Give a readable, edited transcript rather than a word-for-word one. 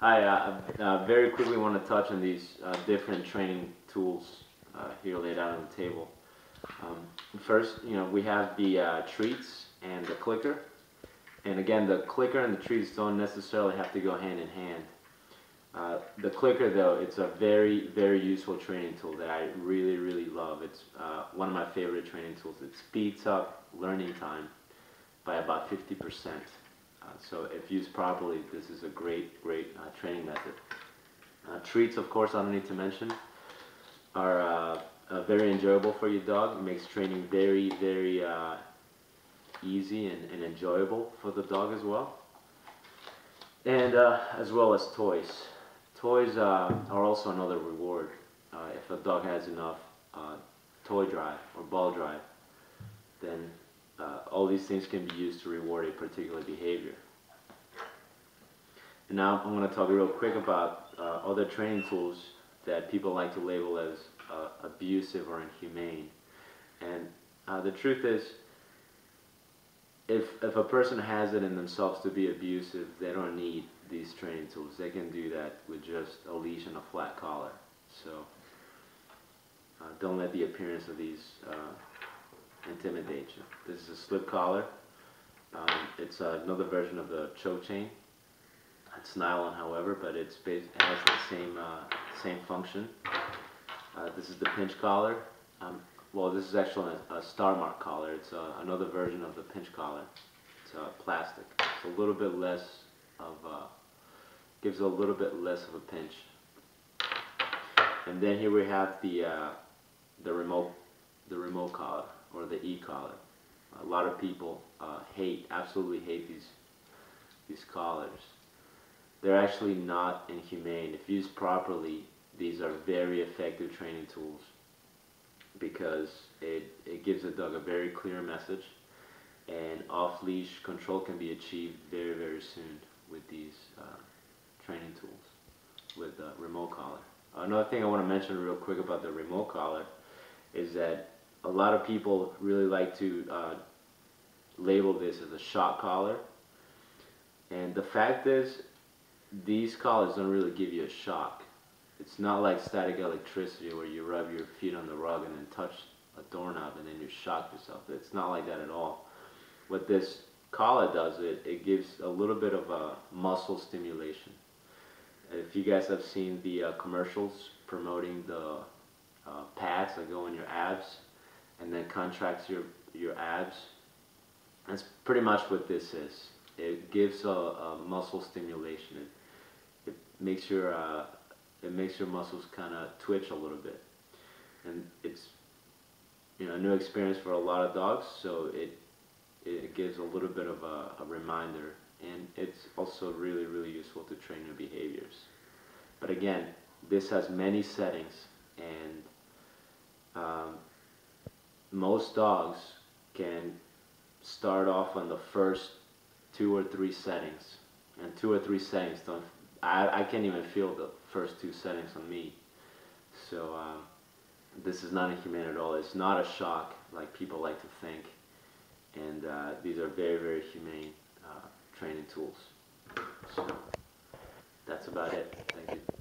Hi, very quickly want to touch on these different training tools here laid out on the table. First, we have the treats and the clicker. And again, the clicker and the treats don't necessarily have to go hand in hand. The clicker, though, it's a very, very useful training tool that I really, really love. It's one of my favorite training tools. It speeds up learning time by about 50%. So if used properly, this is a great, great training method. Treats, of course, I don't need to mention, are very enjoyable for your dog. It makes training very, very easy and enjoyable for the dog as well. And as well as toys. Toys are also another reward. If a dog has enough toy drive or ball drive, then all these things can be used to reward a particular behavior. And now I'm going to talk real quick about other training tools that people like to label as abusive or inhumane. And the truth is, if a person has it in themselves to be abusive, they don't need these training tools. They can do that with just a leash and a flat collar. So don't let the appearance of these intimidate you. This is a slip collar. It's another version of the choke chain. It's nylon, however, but it has the same function. This is the pinch collar. Well, this is actually a star mark collar. It's another version of the pinch collar. It's plastic. It's a little bit less of, gives a little bit less of a pinch. And then here we have the remote collar, or the e-collar. A lot of people absolutely hate these collars. They're actually not inhumane. If used properly, these are very effective training tools because it gives the dog a very clear message, and off-leash control can be achieved very, very soon with these training tools, with the remote collar. Another thing I want to mention real quick about the remote collar is that a lot of people really like to label this as a shock collar, and the fact is these collars don't really give you a shock. It's not like static electricity where you rub your feet on the rug and then touch a doorknob and then you shock yourself. It's not like that at all. What this collar does, it gives a little bit of a muscle stimulation. If you guys have seen the commercials promoting the pads that go in your abs and then contracts your abs, that's pretty much what this is. It gives a muscle stimulation. It makes your muscles kind of twitch a little bit, and it's a new experience for a lot of dogs. So it gives a little bit of a reminder, and it's also really, really useful to train your behaviors. But again, this has many settings, and most dogs can start off on the first 2 or 3 settings, and 2 or 3 settings don't. I can't even feel the first 2 settings on me. So this is not inhumane at all. It's not a shock like people like to think, and these are very, very humane training tools. So that's about it. Thank you.